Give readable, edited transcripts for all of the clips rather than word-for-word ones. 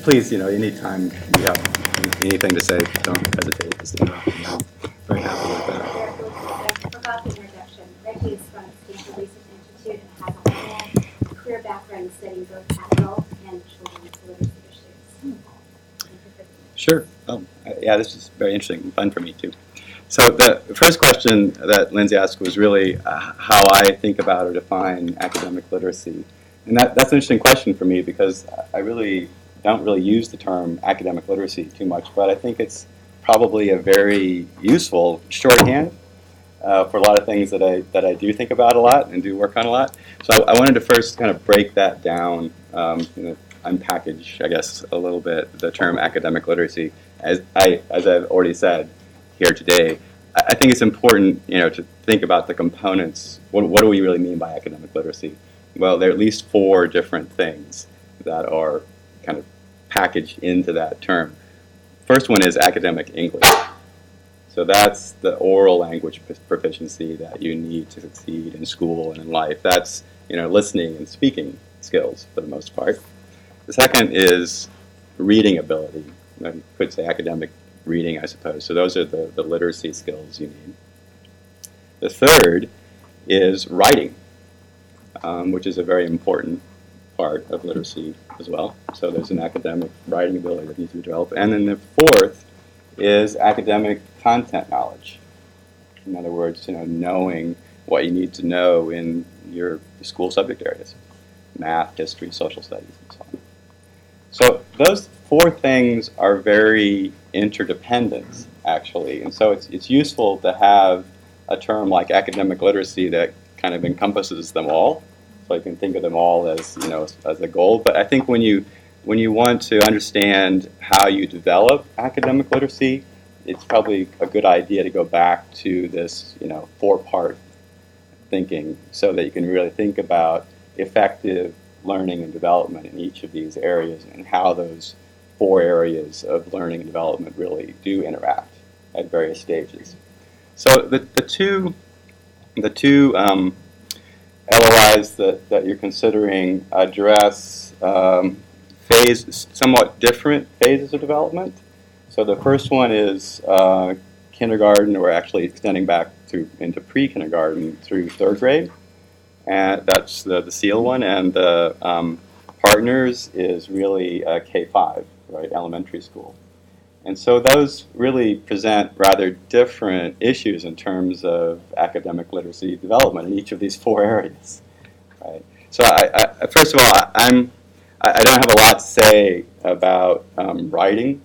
please, anytime you have anything to say, don't hesitate to say that. I'm very happy with that. I forgot the introduction. Regie is from Stanford Research Institute and has a whole career background studying both adult and children's literacy issues. Sure. Yeah, this is very interesting and fun for me, too. So the first question that Lindsay asked was really how I think about or define academic literacy. And that's an interesting question for me because I really don't really use the term academic literacy too much, but I think it's probably a very useful shorthand for a lot of things that I do think about a lot and do work on a lot. So I wanted to first kind of break that down, unpackage, I guess, a little bit the term academic literacy. As I've already said here today, I think it's important, to think about the components. What do we really mean by academic literacy? Well, there are at least 4 different things that are kind of packaged into that term. First one is academic English. So that's the oral language proficiency that you need to succeed in school and in life. That's, listening and speaking skills for the most part. The second is reading ability. You could say academic reading, I suppose. So those are the literacy skills you need. The third is writing, which is a very important part of literacy as well. So there's an academic writing ability that needs to be developed. And then the fourth is academic content knowledge. In other words, knowing what you need to know in your school subject areas, math, history, social studies, and so on. So those 4 things are very interdependent, actually. And so it's useful to have a term like academic literacy that kind of encompasses them all. So you can think of them all as, as a goal. But I think when you want to understand how you develop academic literacy, it's probably a good idea to go back to this, 4-part thinking so that you can really think about effective learning and development in each of these areas and how those 4 areas of learning and development really do interact at various stages. So the two LOIs that you're considering address somewhat different phases of development. So the first one is kindergarten, or actually extending back into pre-kindergarten through 3rd grade. And that's the SEAL one. And the partners is really K-5, right, elementary school. And so those really present rather different issues in terms of academic literacy development in each of these 4 areas. Right? So I first of all, I don't have a lot to say about writing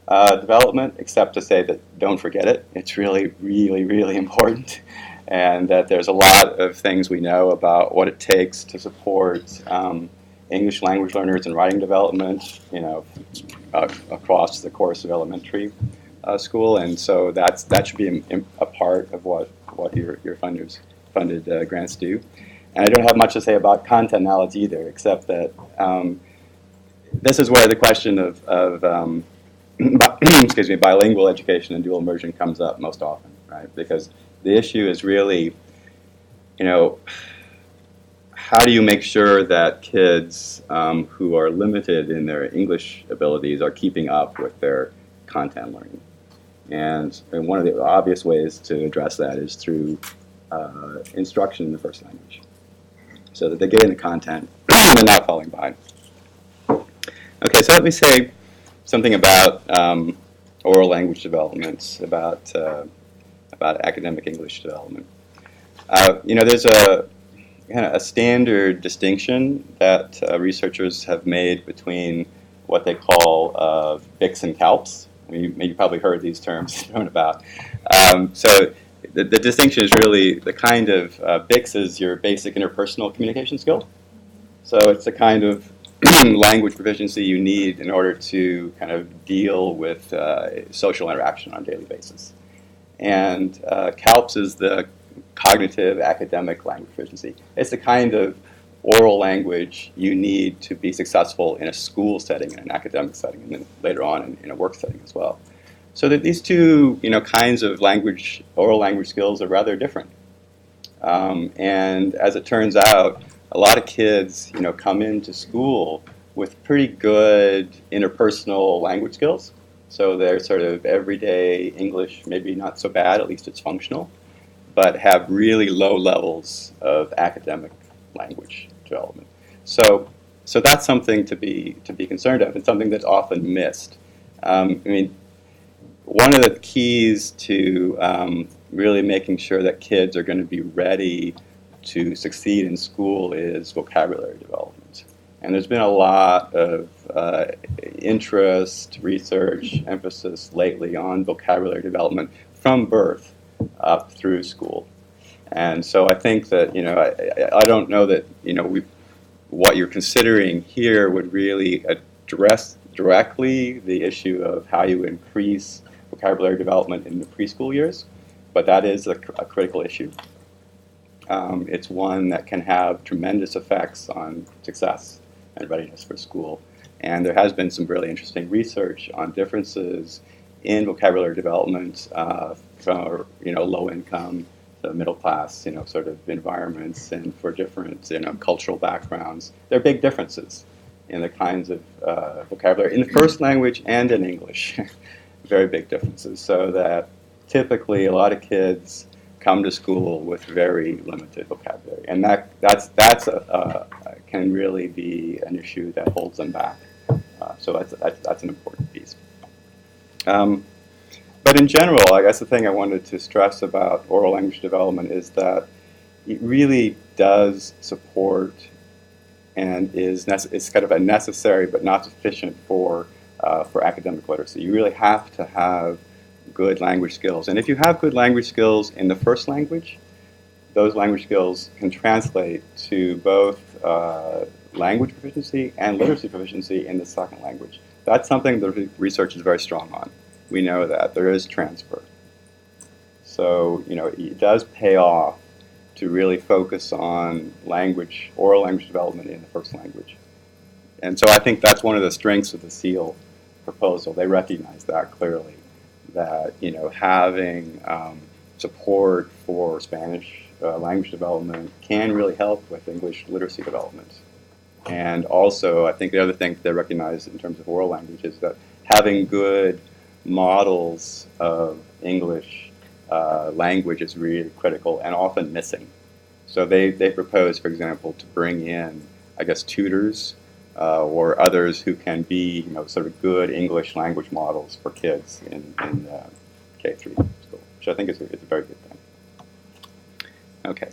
development, except to say that don't forget it. It's really, really, really important. And that there's a lot of things we know about what it takes to support English language learners in writing development, across the course of elementary school, and so that should be a part of what your funded grants do. And I don't have much to say about content knowledge either, except that this is where the question of excuse me, bilingual education and dual immersion comes up most often, right? Because the issue is really, how do you make sure that kids who are limited in their English abilities are keeping up with their content learning? And one of the obvious ways to address that is through instruction in the first language, so that they're getting the content and they're not falling behind. Okay, so let me say something about oral language development, about academic English development. There's a standard distinction that researchers have made between what they call BICS and CALPS. You probably heard these terms thrown about. So the distinction is really the kind of BICS is your basic interpersonal communication skill. So it's the kind of language proficiency you need in order to kind of deal with social interaction on a daily basis. And CALPS is the cognitive academic language proficiency. It's the kind of oral language you need to be successful in a school setting, in an academic setting, and then later on in a work setting as well. So that these two kinds of oral language skills are rather different. And as it turns out, a lot of kids come into school with pretty good interpersonal language skills. So they're sort of everyday English, maybe not so bad, at least it's functional, but have really low levels of academic language development. So that's something to be concerned of, and something that's often missed. I mean, one of the keys to really making sure that kids are going to be ready to succeed in school is vocabulary development. And there's been a lot of interest, research, emphasis lately on vocabulary development from birth up through school. And so I think that, I don't know that, what you're considering here would really address directly the issue of how you increase vocabulary development in the preschool years, but that is a critical issue. It's one that can have tremendous effects on success and readiness for school. And there has been some really interesting research on differences in vocabulary development from low income to middle class sort of environments, and for different cultural backgrounds. There are big differences in the kinds of vocabulary in the first language and in English. Very big differences. So that typically a lot of kids come to school with very limited vocabulary, and that's can really be an issue that holds them back. So that's an important piece. But in general, I guess the thing I wanted to stress about oral language development is that it really does support and is kind of a necessary but not sufficient for academic literacy. You really have to have good language skills. And if you have good language skills in the first language, those language skills can translate to both language proficiency and literacy proficiency in the second language. That's something the research is very strong on. We know that there is transfer. So, it does pay off to really focus on oral language development in the first language. And so I think that's one of the strengths of the SEAL proposal. They recognize that clearly, that, having support for Spanish language development can really help with English literacy development. And also, I think the other thing they recognize in terms of oral language is that having good models of English language is really critical and often missing. So they propose, for example, to bring in, I guess, tutors or others who can be, sort of good English language models for kids in K-3 school, which I think is a very good thing. Okay,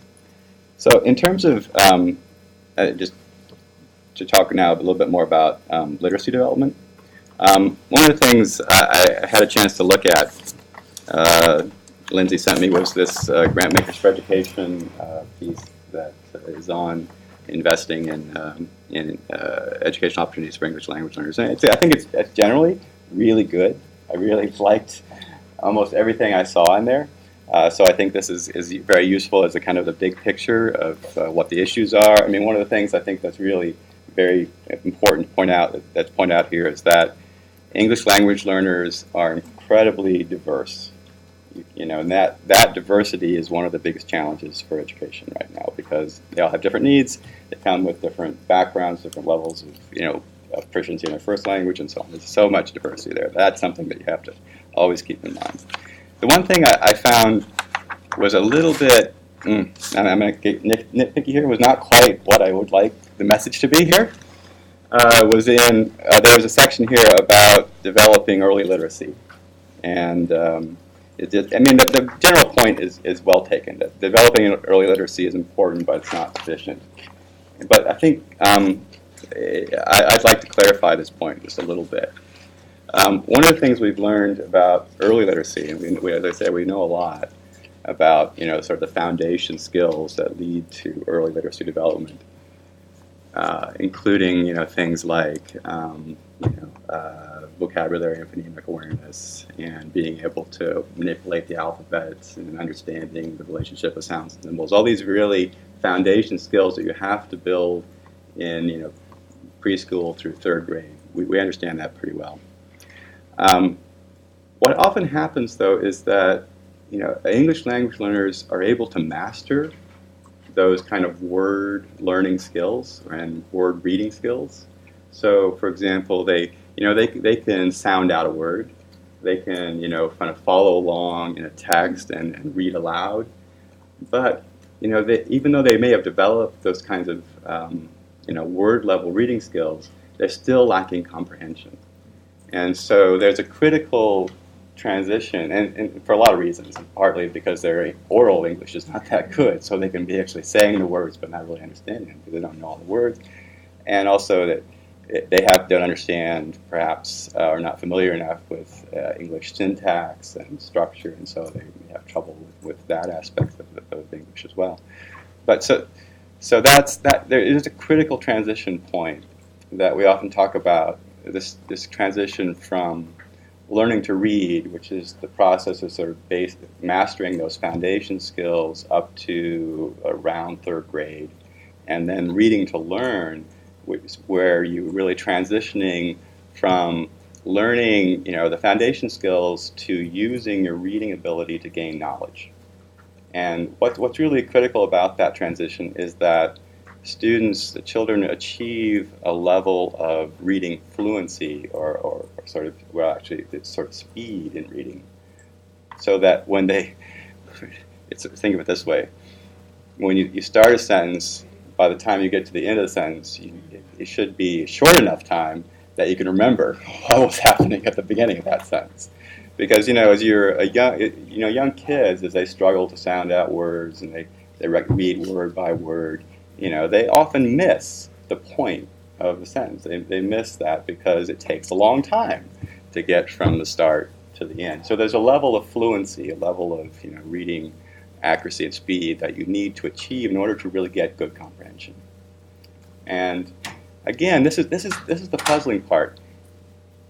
so in terms of just to talk now a little bit more about literacy development. One of the things I had a chance to look at, Lindsay sent me, was this Grant Makers for Education piece that is on investing in educational opportunities for English language learners. And I think it's generally really good. I really liked almost everything I saw in there. So I think this is very useful as a kind of the big picture of what the issues are. I mean, one of the things I think that's really very important to point out here is that English language learners are incredibly diverse, and that diversity is one of the biggest challenges for education right now, because they all have different needs. They come with different backgrounds, different levels of proficiency in their first language, and so on. There's so much diversity there. That's something that you have to always keep in mind. The one thing I found was a little bit, and I'm going to get nitpicky here, was not quite what I would like the message to be here. There was a section here about developing early literacy, and the general point is well taken. That developing early literacy is important, but it's not sufficient. But I think I'd like to clarify this point just a little bit. One of the things we've learned about early literacy, and as I say, we know a lot about sort of the foundation skills that lead to early literacy development. Including things like vocabulary and phonemic awareness, and being able to manipulate the alphabet, and understanding the relationship of sounds and symbols. All these really foundation skills that you have to build in preschool through third grade. We understand that pretty well. What often happens, though, is that English language learners are able to master those kind of word learning skills and word reading skills So, for example, they can sound out a word. They can, kind of follow along in a text and read aloud. But, even though they may have developed those kinds of, word-level reading skills, they're still lacking comprehension. And so there's a critical transition, and for a lot of reasons, partly because their oral English is not that good, so they can be actually saying the words but not really understanding them because they don't know all the words, and also that they don't understand, perhaps, or not familiar enough with English syntax and structure, and so they have trouble with that aspect of English as well. But so that's that. There is a critical transition point that we often talk about. This transition from learning to read, which is the process of sort of mastering those foundation skills up to around third grade, and then reading to learn, where you're really transitioning from learning, the foundation skills to using your reading ability to gain knowledge. And what's really critical about that transition is that the children achieve a level of reading fluency or sort of, well, actually, it's sort of speed in reading. So that when think of it this way, when you start a sentence, by the time you get to the end of the sentence, it should be short enough time that you can remember what was happening at the beginning of that sentence. Because, as you're young kids, as they struggle to sound out words and they read word by word, they often miss the point of the sentence. They miss that because it takes a long time to get from the start to the end. So there's a level of fluency, a level of reading accuracy and speed that you need to achieve in order to really get good comprehension. And again, this is the puzzling part.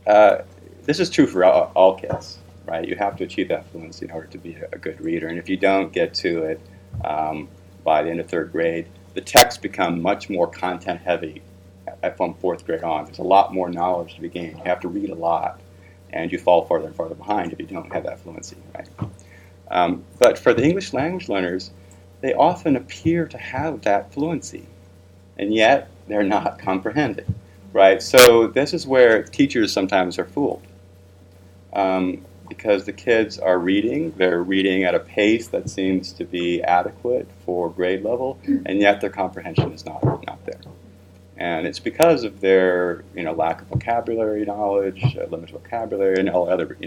This is true for all kids, right? You have to achieve that fluency in order to be a good reader. And if you don't get to it by the end of third grade, the texts become much more content heavy from fourth grade on. There's a lot more knowledge to be gained. You have to read a lot, and you fall farther and farther behind if you don't have that fluency, right? But for the English language learners, they often appear to have that fluency, and yet they're not comprehending, right? So this is where teachers sometimes are fooled, because the kids are reading. They're reading at a pace that seems to be adequate for grade level, and yet their comprehension is not there. And it's because of their lack of vocabulary knowledge, limited vocabulary, and all other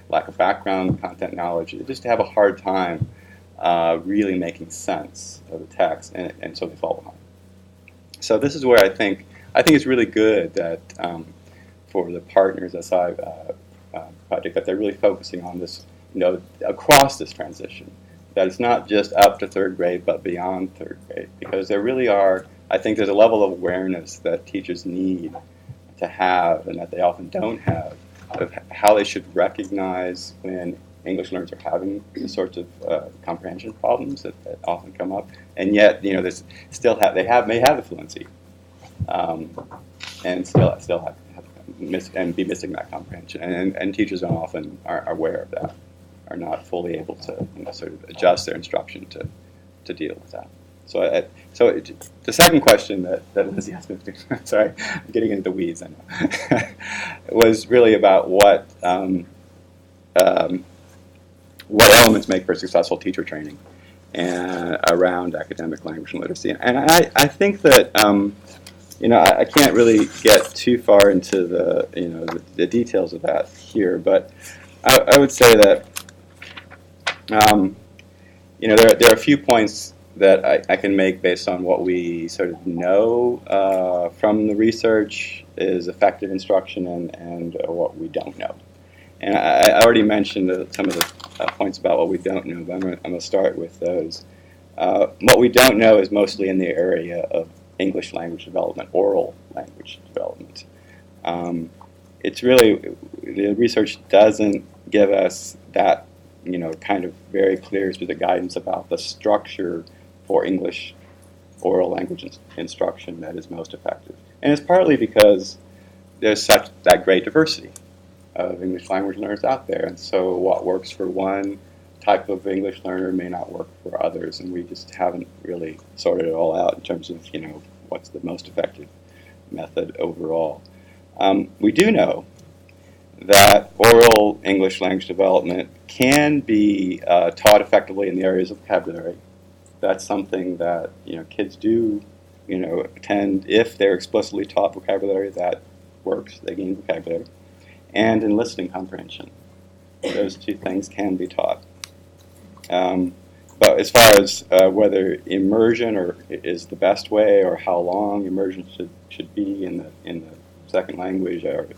lack of background content knowledge. They just have a hard time really making sense of the text, and so they fall behind. So this is where I think it's really good that for the Partners SI project that they're really focusing on this, across this transition. That it's not just up to third grade, but beyond third grade, because there really are. I think there's a level of awareness that teachers need to have, and that they often don't have, of how they should recognize when English learners are having the sorts of comprehension problems that often come up, and yet they may have the fluency, and still have and be missing that comprehension, and teachers don't often are aware of that, are not fully able to sort of adjust their instruction to deal with that. So the second question that Lizzie asked me, sorry, I'm getting into the weeds, I know, was really about what elements make for successful teacher training and around academic language and literacy. And I think that I can't really get too far into the details of that here, but I would say that there are a few points that I can make based on what we sort of know from the research is effective instruction and what we don't know. And I already mentioned some of the points about what we don't know, but I'm going to start with those. What we don't know is mostly in the area of English language development, oral language development. It's really, the research doesn't give us that, kind of very clear specific guidance about the structure for English oral language instruction that is most effective. And it's partly because there's that great diversity of English language learners out there. And so what works for one type of English learner may not work for others, and we just haven't really sorted it all out in terms of, what's the most effective method overall. We do know that oral English language development can be taught effectively in the areas of vocabulary. That's something that kids do attend if they're explicitly taught vocabulary. That works. They gain vocabulary. And in listening comprehension. Those two things can be taught. But as far as whether immersion is the best way, or how long immersion should be in the second language, or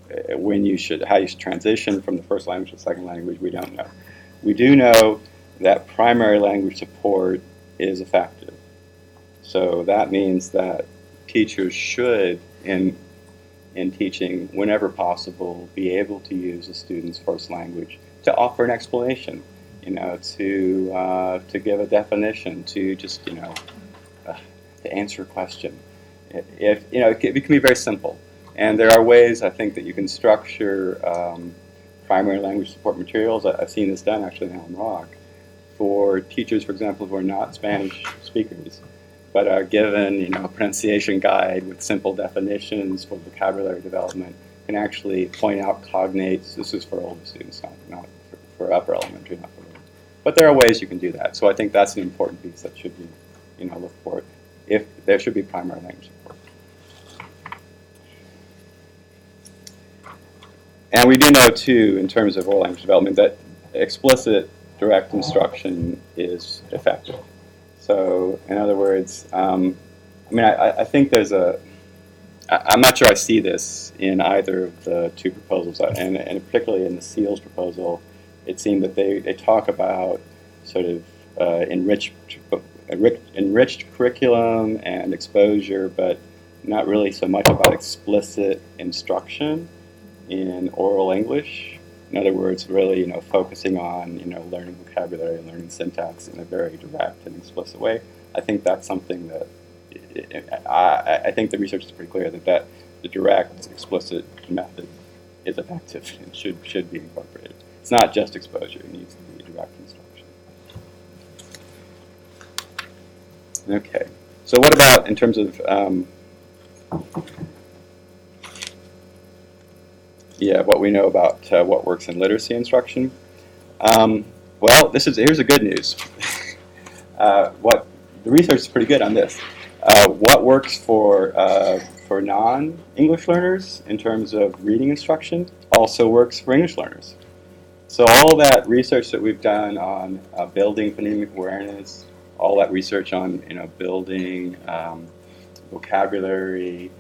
how you should transition from the first language to the second language, we don't know. We do know that primary language support is effective. So that means that teachers should, in teaching, whenever possible, be able to use a student's first language to offer an explanation, to give a definition, to just to answer a question. It can be very simple, and there are ways I think that you can structure primary language support materials. I've seen this done actually in Allen Rock for teachers, for example, who are not Spanish speakers, but are given a pronunciation guide with simple definitions for vocabulary development, can actually point out cognates. This is for older students, not for upper elementary, not for middle. But there are ways you can do that. So I think that's an important piece that should be looked for. If there should be primary language support. And we do know too, in terms of oral language development, that explicit direct instruction is effective. So, in other words, I think there's I'm not sure I see this in either of the two proposals, and particularly in the SEALS proposal, it seemed that they talk about sort of enriched curriculum and exposure, but not really so much about explicit instruction in oral English. In other words, really, focusing on, learning vocabulary and learning syntax in a very direct and explicit way. I think that's something that I think the research is pretty clear that the direct, explicit method is effective and should be incorporated. It's not just exposure; it needs to be direct instruction. Okay. So, what about in terms of what we know about what works in literacy instruction? Well, here's the good news. What the research is pretty good on this. What works for non-English learners in terms of reading instruction also works for English learners. So all that research that we've done on building phonemic awareness, all that research on building vocabulary,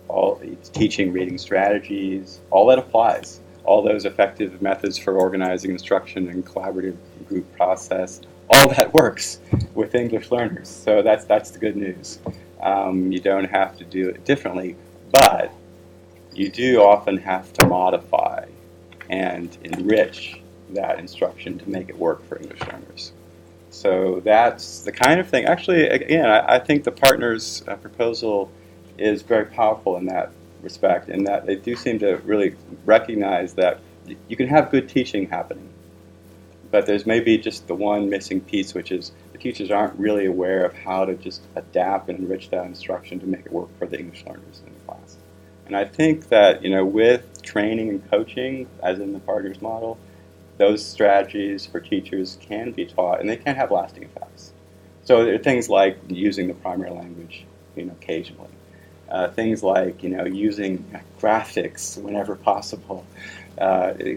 all teaching reading strategies, all that applies. All those effective methods for organizing instruction and collaborative group process, all that works with English learners. So that's the good news. You don't have to do it differently, but you do often have to modify and enrich that instruction to make it work for English learners. So that's the kind of thing. Actually, again, I think the partners' proposal is very powerful in that respect, in that they do seem to really recognize that you can have good teaching happening, but there's maybe just the one missing piece, which is the teachers aren't really aware of how to just adapt and enrich that instruction to make it work for the English learners in the class. And I think that with training and coaching, as in the partners model, those strategies for teachers can be taught, and they can have lasting effects. So there are things like using the primary language, occasionally. Things like using graphics whenever possible.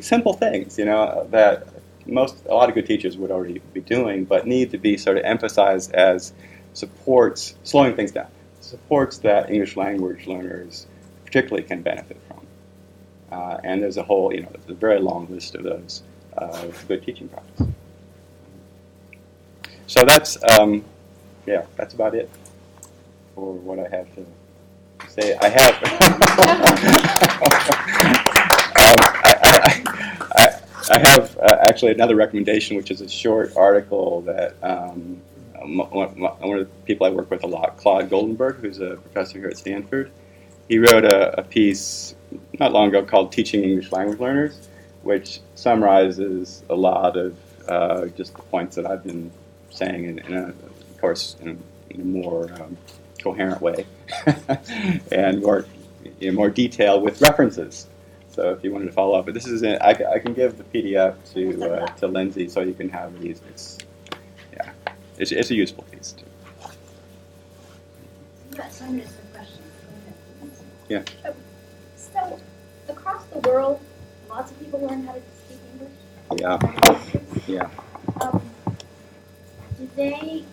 Simple things, that a lot of good teachers would already be doing, but need to be sort of emphasized as supports, slowing things down, supports that English language learners particularly can benefit from. And there's a very long list of those good teaching practices. So that's about it for what I have to say. I have I have actually another recommendation, which is a short article that one of the people I work with a lot, Claude Goldenberg, who's a professor here at Stanford, he wrote a piece not long ago called Teaching English Language Learners, which summarizes a lot of just the points that I've been saying, of course, in a more coherent way, and more detail with references. So if you wanted to follow up, but this is I can give the PDF to Lindsay so you can have these. It's a useful piece too. Yes, I have some questions. Yeah. So across the world, lots of people learn how to speak English. Yeah. Yeah. Do they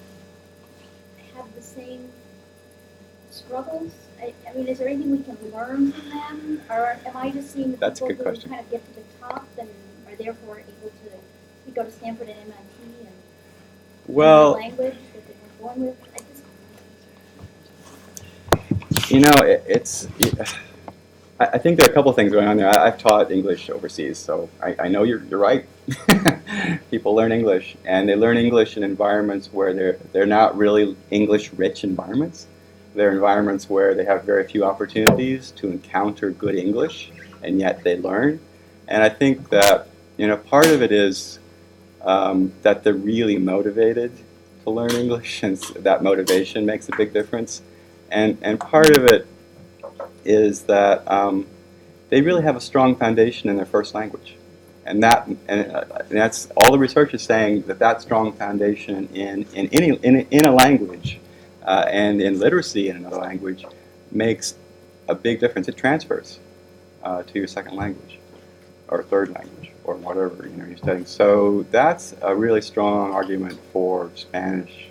have the same struggles? I mean, is there anything we can learn from them, or am I just seeing the That's a people good who question. kind of get to the top and are therefore able to go to Stanford and MIT and Well, learn the language that they were born with? I think there are a couple of things going on there. I've taught English overseas, so I know you're right. People learn English, and they learn English in environments where they're not really English-rich environments. They're environments where they have very few opportunities to encounter good English, and yet they learn. And I think that part of it is that they're really motivated to learn English, and that motivation makes a big difference. And part of it is that they really have a strong foundation in their first language, and that's all the research is saying, that strong foundation in a language and in literacy in another language makes a big difference. It transfers to your second language or third language or whatever you're studying. So that's a really strong argument for Spanish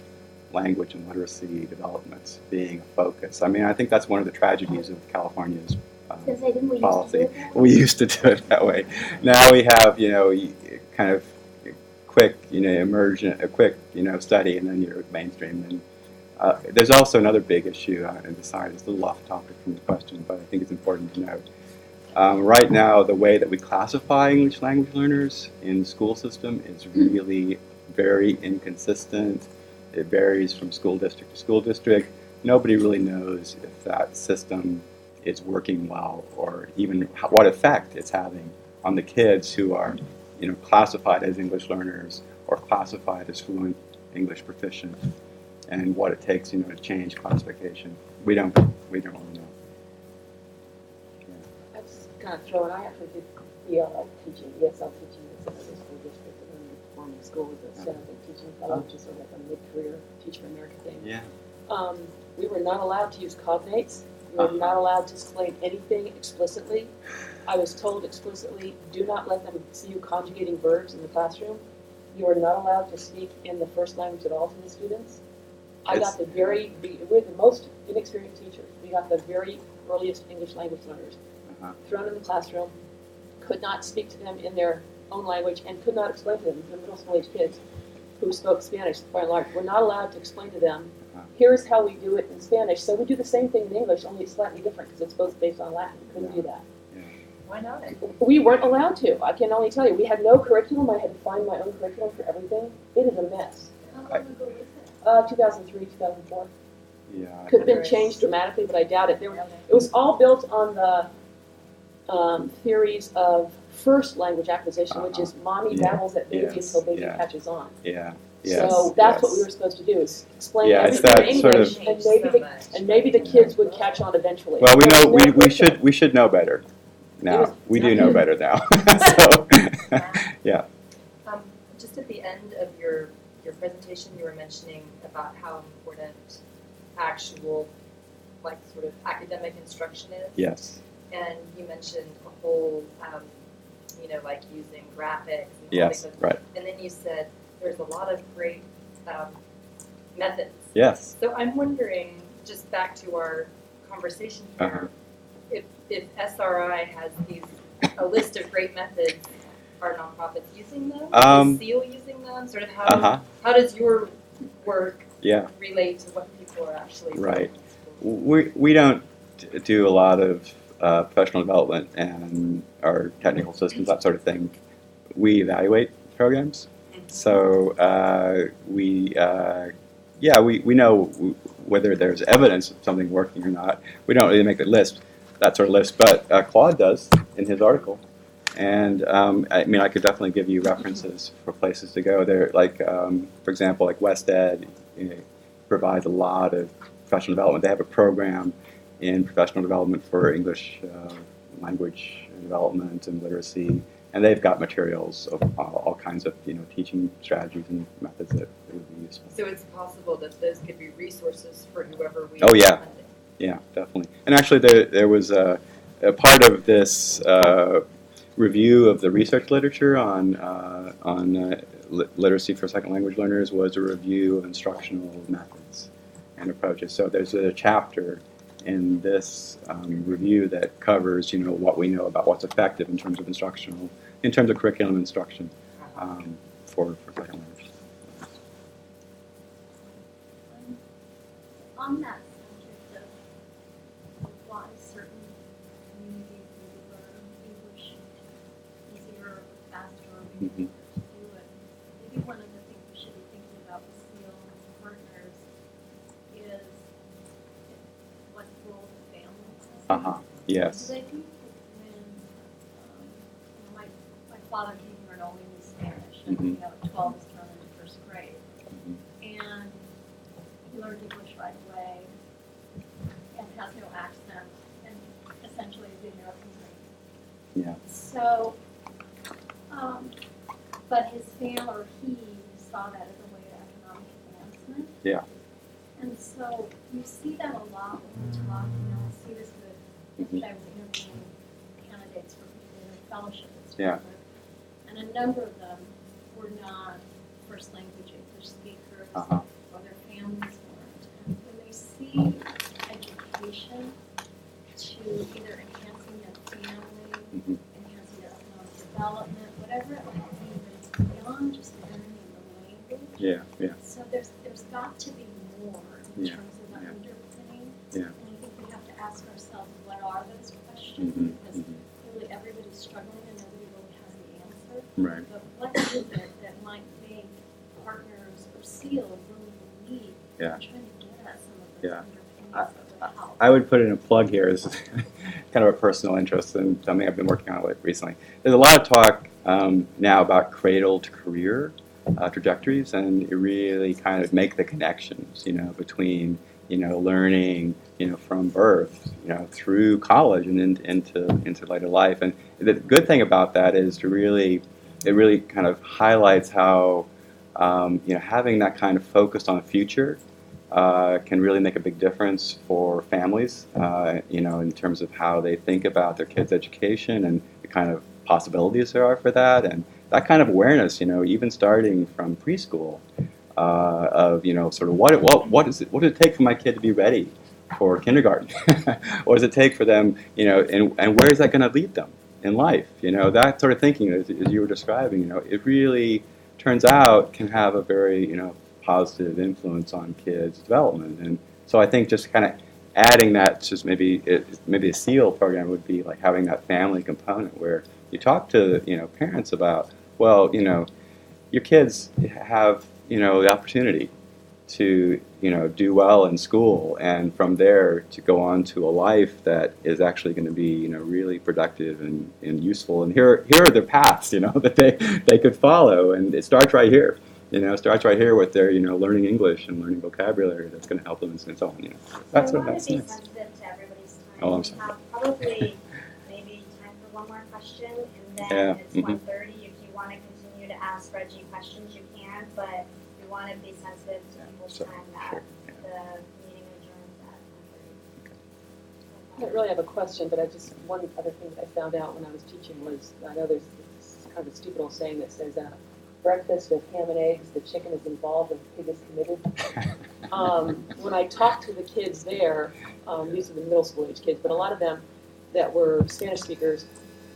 language and literacy developments being a focus. I mean, I think that's one of the tragedies of California's policy. We used to do it that way. Now we have, kind of quick, immersion, a quick, study, and then you're mainstream. And there's also another big issue in the side. It's a little off topic from the question, but I think it's important to note. Right now, the way that we classify English language learners in the school system is really very inconsistent. It varies from school district to school district. Nobody really knows if that system is working well, or even what effect it's having on the kids who are, classified as English learners or classified as fluent English proficient, and what it takes, to change classification. We don't really know. I just kind of throw it. I actually did feel like teaching ESL teaching in another school district and then performing school with a Center for Teaching Fellow, which is sort of like a mid-career Teach for America thing. Yeah. We were not allowed to use cognates. We were not allowed to explain anything explicitly. I was told explicitly, do not let them see you conjugating verbs in the classroom. You are not allowed to speak in the first language at all to the students. We're the most inexperienced teachers. We got the very earliest English language learners thrown in the classroom, could not speak to them in their own language, and could not explain to them, the middle school age kids who spoke Spanish by and large. We're not allowed to explain to them, here's how we do it in Spanish. So we do the same thing in English, only it's slightly different because it's both based on Latin. We couldn't do that. Yeah. Why not? We weren't allowed to. I can only tell you. We had no curriculum. I had to find my own curriculum for everything. It is a mess. How long ago was it? 2003, 2004. Yeah. Could have been changed dramatically, but I doubt it. It was all built on the theories of first language acquisition, which is mommy babbles at baby until baby catches on. Yeah. So that's what we were supposed to do, is explain it's everything in that English, and maybe the kids would catch on eventually. Well, we should know better now. We do know better now. So, yeah. Just at the end of your presentation, you were mentioning about how important actual, sort of academic instruction is. Yes. And you mentioned a whole, using graphics. And yes, right. And then you said there's a lot of great methods. Yes. So I'm wondering, just back to our conversation here, if SRI has a list of great methods, are nonprofits using them? Is SEAL using them? Sort of how does your work relate to what people are actually doing? Right. We don't do a lot of professional development and our technical systems, that sort of thing. We evaluate programs. So we know whether there's evidence of something working or not. We don't really make that sort of list, but Claude does in his article. And I could definitely give you references for places to go. There, for example, West Ed provides a lot of professional development. They have a program in professional development for English language development and literacy, and they've got materials of all kinds of teaching strategies and methods that would be useful. So it's possible that those could be resources for whoever we Oh, yeah. are funding. Yeah, definitely. And actually, there was a part of this review of the research literature on literacy for second language learners was a review of instructional methods and approaches. So there's a chapter in this review that covers, what we know about what's effective in terms of curriculum instruction for second language. On that subject of why certain communities maybe learn English easier or faster or maybe to do it, maybe one of the things we should be thinking about with SEAL as partners is what role the family plays. Yes. Because I think when my father came here and only knew Spanish, and at 12 was thrown into first grade, and he learned English right away and has no accent and essentially is the American dream. Yeah. So, but his family or he saw that as a way of economic advancement. Yeah. And so you see that a lot when we talk, I see this with, yesterday I was interviewing candidates for the fellowship at Stanford, and a number of them were not first language English speakers, or their families weren't. And when they see education to either enhancing their family, enhancing their economic development, whatever it might be, but it's beyond just learning the language. Yeah. So there's got to be more in terms of the underpinning. Yeah. And I think we have to ask ourselves, what are those questions? Because really everybody's struggling and nobody really has the answer. Right. But what is it that might make partners or SEAL really believe Yeah. trying to get at some of those Yeah. underpinnings that would help? I would put in a plug here as kind of a personal interest and something I've been working on recently. There's a lot of talk now about cradle to career trajectories, and you really kind of make the connections, between, learning, from birth, through college and into later life. And the good thing about that is it really kind of highlights how, having that kind of focus on the future can really make a big difference for families, in terms of how they think about their kids' education and the kind of possibilities there are for that, and that kind of awareness, even starting from preschool, of sort of what does it take for my kid to be ready for kindergarten? What does it take for them, and where is that going to lead them in life? That sort of thinking, as you were describing, it really turns out can have a very positive influence on kids' development. And so I think just kind of adding that, just maybe a SEAL program would be like having that family component where you talk to parents about, well, your kids have the opportunity to do well in school, and from there to go on to a life that is actually going to be really productive and useful. And here are the paths that they could follow, and it starts right here. Starts right here with their learning English and learning vocabulary that's going to help them and so on. That's what that's I want to be next. sensitive to everybody's time. Oh, I'm We sorry. have probably maybe time for one more question, and then Yeah, it's mhm. 1:30. If you want to continue to ask Regie questions, you can, but we want to be sensitive to people's Sure, time that sure, the meeting adjourns at 1:30. I don't really have a question, but one other thing that I found out when I was teaching was, I know there's this kind of a stupid old saying that says, breakfast of ham and eggs, the chicken is involved and the pig is committed. When I talked to the kids there, these are the middle school age kids, but a lot of them that were Spanish speakers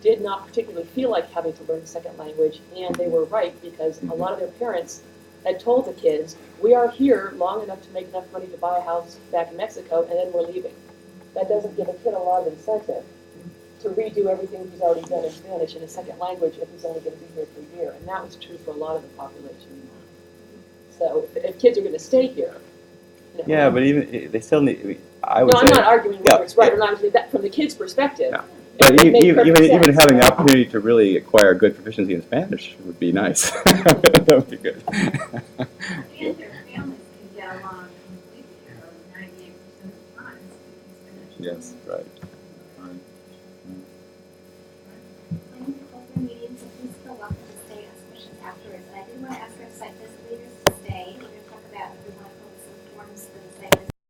did not particularly feel like having to learn a second language, and they were right, because a lot of their parents had told the kids, we are here long enough to make enough money to buy a house back in Mexico, and then we're leaving. That doesn't give a kid a lot of incentive to redo everything he's already done in Spanish in a second language if he's only going to be here for a year. And that was true for a lot of the population. So if kids are going to stay here. Yeah, but even they still need. I would no, say. I'm not arguing whether it's right yeah. or not. That from the kids' perspective. Yeah. But it made perfect even sense. having the opportunity to really acquire good proficiency in Spanish would be nice. That would be good. And their families can get along completely, or 98% Yes, right. Right. I'm in both our meetings, so please feel welcome to stay and ask questions afterwards. And I did want to ask our site visit leader